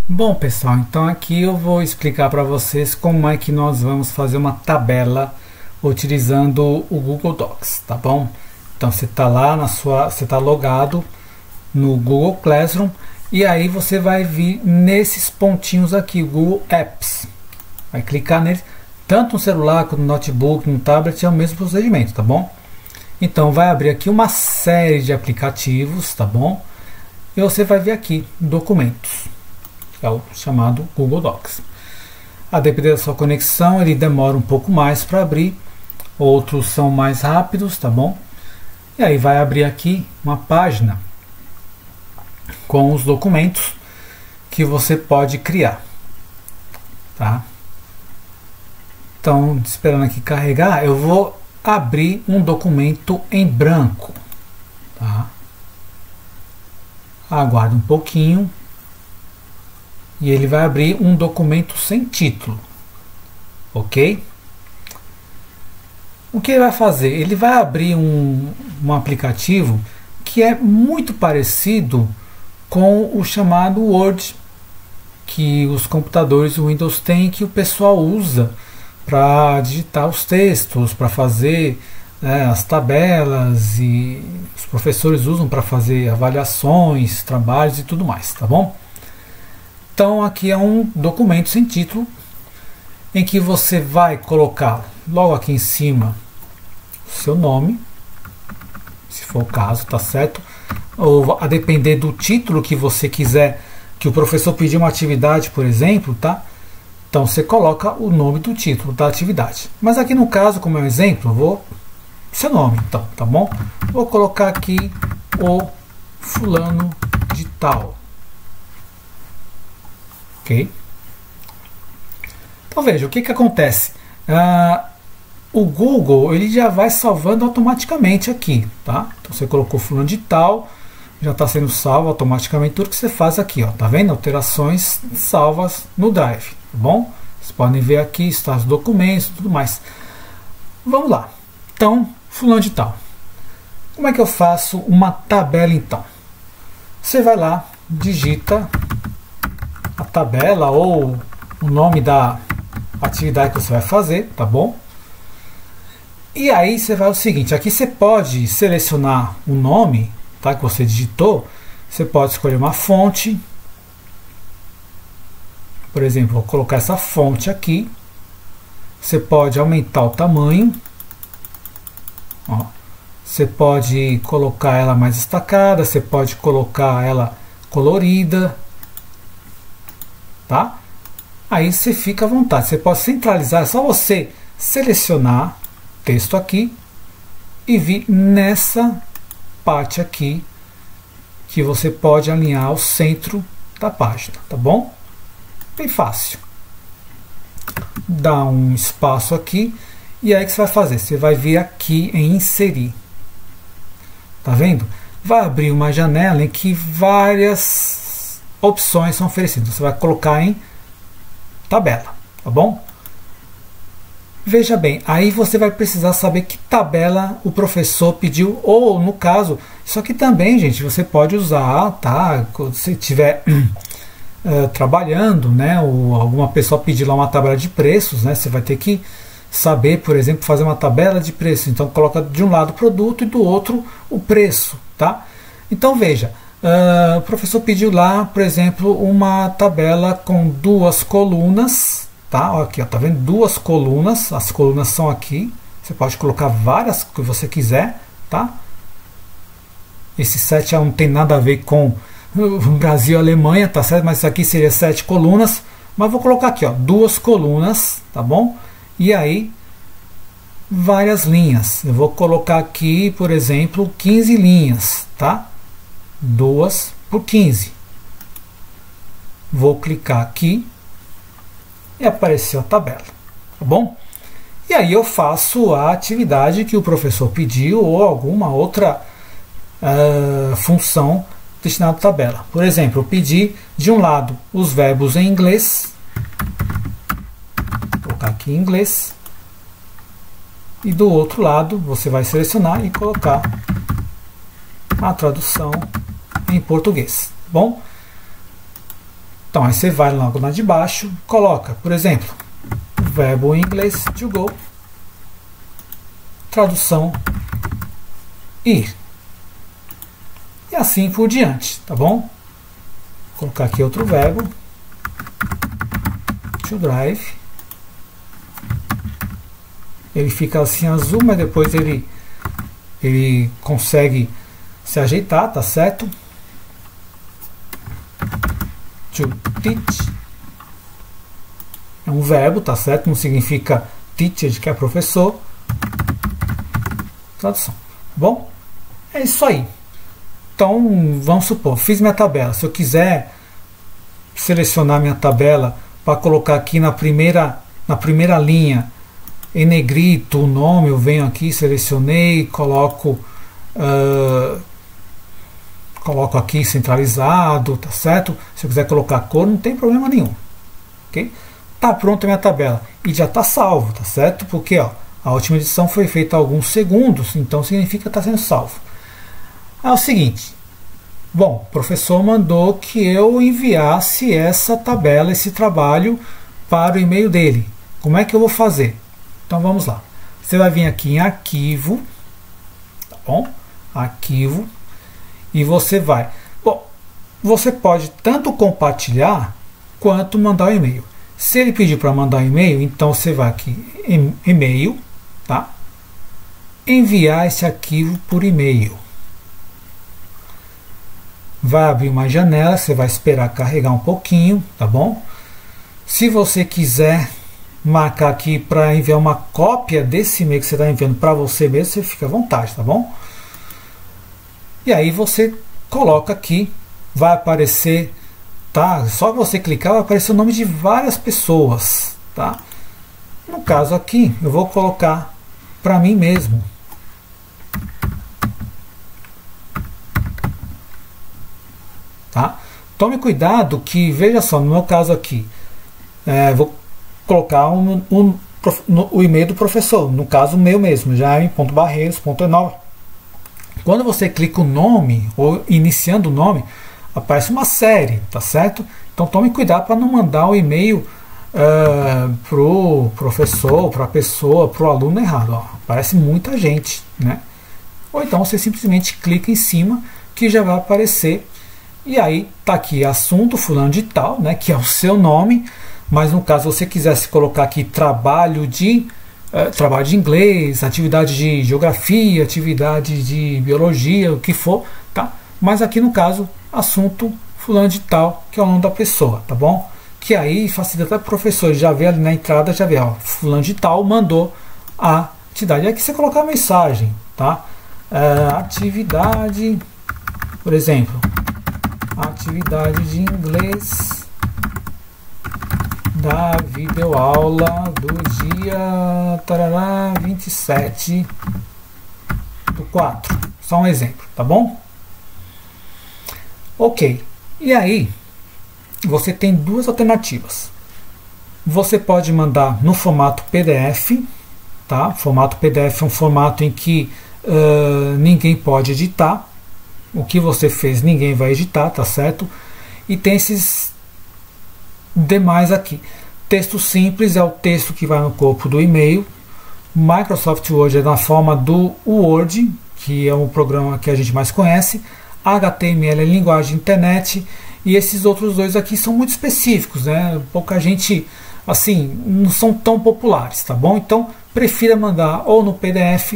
Bom, pessoal, então aqui eu vou explicar para vocês como é que nós vamos fazer uma tabela utilizando o Google Docs, tá bom? Então você está lá você está logado no Google Classroom e aí você vai vir nesses pontinhos aqui, Google Apps. Vai clicar neles, tanto no celular quanto no notebook, no tablet, é o mesmo procedimento, tá bom? Então vai abrir aqui uma série de aplicativos, tá bom? E você vai ver aqui documentos. É o chamado Google Docs. A depender da sua conexão, ele demora um pouco mais para abrir, outros são mais rápidos, tá bom? E aí vai abrir aqui uma página com os documentos que você pode criar, tá? Então, esperando aqui carregar, eu vou abrir um documento em branco, tá? Aguarde um pouquinho. E ele vai abrir um documento sem título, ok? O que ele vai fazer? Ele vai abrir um aplicativo que é muito parecido com o chamado Word, que os computadores Windows têm, que o pessoal usa para digitar os textos, para fazer as tabelas, e os professores usam para fazer avaliações, trabalhos e tudo mais, tá bom? Então aqui é um documento sem título em que você vai colocar logo aqui em cima o seu nome, se for o caso, tá certo? Ou a depender do título que você quiser, que o professor pedir uma atividade, por exemplo, tá? Então você coloca o nome do título da atividade. Mas aqui no caso, como é um exemplo, eu vou seu nome, então, tá bom? Vou colocar aqui o fulano de tal. Ok? Então veja, o que acontece? O Google ele já vai salvando automaticamente aqui, tá? Então você colocou fulano de tal, já está sendo salvo automaticamente tudo que você faz aqui, ó, tá vendo? Alterações salvas no Drive, tá bom? Vocês podem ver aqui, está os documentos e tudo mais. Vamos lá. Então, fulano de tal. Como é que eu faço uma tabela então? Você vai lá, digita a tabela ou o nome da atividade que você vai fazer, tá bom? E aí você vai o seguinte, aqui você pode selecionar o nome, tá, que você digitou, você pode escolher uma fonte, por exemplo, vou colocar essa fonte aqui, você pode aumentar o tamanho, ó, você pode colocar ela mais destacada, você pode colocar ela colorida, tá? Aí você fica à vontade, você pode centralizar, é só você selecionar texto aqui e vir nessa parte aqui que você pode alinhar ao centro da página, tá bom? Bem fácil. Dá um espaço aqui e aí o que você vai fazer? Você vai vir aqui em inserir, tá vendo? Vai abrir uma janela em que várias opções são oferecidas. Você vai colocar em tabela, tá bom? Veja bem, aí você vai precisar saber que tabela o professor pediu, ou no caso, isso aqui também, gente, você pode usar, tá? Quando você estiver trabalhando, né? Ou alguma pessoa pedir lá uma tabela de preços, né? Você vai ter que saber, por exemplo, fazer uma tabela de preços. Então coloca de um lado o produto e do outro o preço, tá? Então veja, o professor pediu lá, por exemplo, uma tabela com duas colunas, tá? Aqui, ó, tá vendo? Duas colunas, as colunas são aqui. Você pode colocar várias que você quiser, tá? Esse 7 não tem nada a ver com o Brasil e Alemanha, tá certo? Mas isso aqui seria 7 colunas. Mas vou colocar aqui, ó, duas colunas, tá bom? E aí, várias linhas. Eu vou colocar aqui, por exemplo, 15 linhas, tá? 2 por 15. Vou clicar aqui e apareceu a tabela, tá bom? E aí eu faço a atividade que o professor pediu ou alguma outra função destinada à tabela. Por exemplo, eu pedi de um lado os verbos em inglês, vou colocar aqui em inglês, e do outro lado você vai selecionar e colocar a tradução em português. Bom, Então aí você vai logo na de baixo, coloca, por exemplo, o verbo em inglês to go, tradução ir. E assim por diante, tá bom? Vou colocar aqui outro verbo, to drive. Ele fica assim azul, mas depois ele consegue se ajeitar, tá certo? To teach é um verbo, tá certo? Não significa teacher, que é professor. Tradução. Bom, é isso aí. Então, vamos supor, fiz minha tabela. Se eu quiser selecionar minha tabela para colocar aqui na primeira linha em negrito o nome, eu venho aqui, selecionei, coloco aqui centralizado, tá certo? Se eu quiser colocar cor, não tem problema nenhum. Ok? Tá pronta a minha tabela e já está salvo, tá certo? Porque ó, a última edição foi feita há alguns segundos, então significa que está sendo salvo. É o seguinte, bom, o professor mandou que eu enviasse essa tabela, esse trabalho para o e-mail dele. Como é que eu vou fazer? Então vamos lá. Você vai vir aqui em arquivo, tá bom? Arquivo, e você vai. Bom, você pode tanto compartilhar quanto mandar o e-mail. Se ele pedir para mandar um e-mail, então você vai aqui em e-mail, tá? Enviar esse arquivo por e-mail. Vai abrir uma janela, você vai esperar carregar um pouquinho, tá bom? Se você quiser marcar aqui para enviar uma cópia desse e-mail que você está enviando para você mesmo, você fica à vontade, tá bom? E aí você coloca aqui, vai aparecer, tá? Só você clicar vai aparecer o nome de várias pessoas, tá? No caso aqui, eu vou colocar para mim mesmo. Tá? Tome cuidado que, veja só, no meu caso aqui, vou colocar o e-mail do professor, no caso meu mesmo, jaime.barreiros.enova. Quando você clica o nome, ou iniciando o nome, aparece uma série, tá certo? Então tome cuidado para não mandar o e-mail pro professor, para a pessoa, pro aluno errado. Ó, aparece muita gente, né? Ou então você simplesmente clica em cima que já vai aparecer. E aí tá aqui assunto fulano de tal, né, que é o seu nome, mas no caso você quisesse colocar aqui trabalho de inglês, atividade de geografia, atividade de biologia, o que for, tá? Mas aqui no caso assunto fulano de tal, que é o nome da pessoa, tá bom? Que aí facilita para o professor, já vê ali na entrada, já vê, ó, fulano de tal mandou a atividade. Aqui você colocar a mensagem, tá? Atividade, por exemplo, atividade de inglês da videoaula do dia 27 do 4. Só um exemplo, tá bom? Ok. E aí, você tem duas alternativas. Você pode mandar no formato PDF, tá? O formato PDF é um formato em que ninguém pode editar. O que você fez ninguém vai editar, tá certo? E tem esses demais aqui. Texto simples é o texto que vai no corpo do e-mail. Microsoft Word é na forma do Word, que é um programa que a gente mais conhece. HTML é linguagem de internet. E esses outros dois aqui são muito específicos, né? Pouca gente, assim, não são tão populares, tá bom? Então, prefira mandar ou no PDF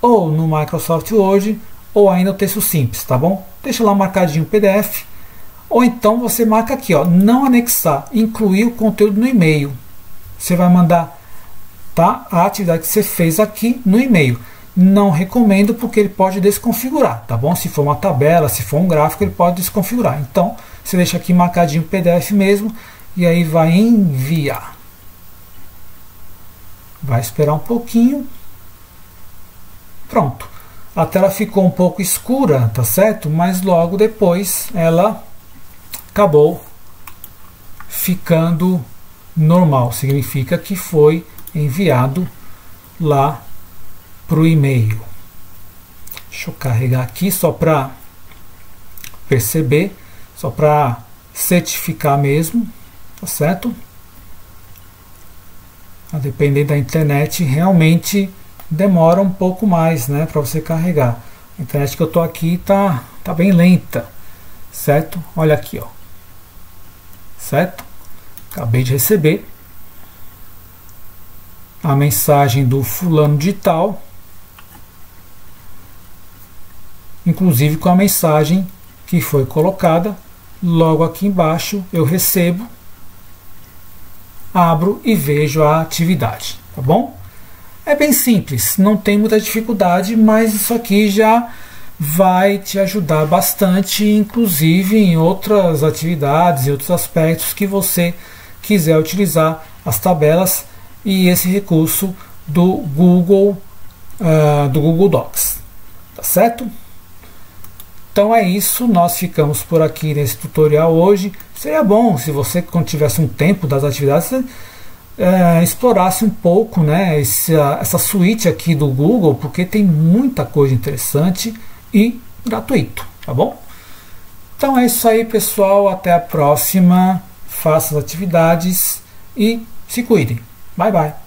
ou no Microsoft Word, ou ainda o texto simples, tá bom? Deixa lá marcadinho o PDF, ou então você marca aqui, ó, não anexar, incluir o conteúdo no e-mail. Você vai mandar, tá, a atividade que você fez aqui no e-mail. Não recomendo porque ele pode desconfigurar, tá bom? Se for uma tabela, se for um gráfico, ele pode desconfigurar. Então, você deixa aqui marcadinho o PDF mesmo e aí vai enviar. Vai esperar um pouquinho. Pronto. A tela ficou um pouco escura, tá certo? Mas logo depois ela acabou ficando normal. Significa que foi enviado lá para o e-mail. Deixa eu carregar aqui só para perceber, só para certificar mesmo, tá certo? A depender da internet, realmente demora um pouco mais, né, para você carregar. A internet que eu tô aqui tá bem lenta, certo? Olha aqui, ó, certo? Acabei de receber a mensagem do fulano de tal, inclusive com a mensagem que foi colocada logo aqui embaixo. Eu recebo, abro e vejo a atividade, tá bom? É bem simples, não tem muita dificuldade, mas isso aqui já vai te ajudar bastante, inclusive em outras atividades e outros aspectos que você quiser utilizar as tabelas e esse recurso do Google Docs, tá certo? Então é isso, nós ficamos por aqui nesse tutorial hoje. Seria bom se você, quando tivesse um tempo das atividades, explorasse um pouco, né, essa suíte aqui do Google, porque tem muita coisa interessante e gratuito, tá bom? Então é isso aí, pessoal, até a próxima, faça as atividades e se cuidem. Bye bye!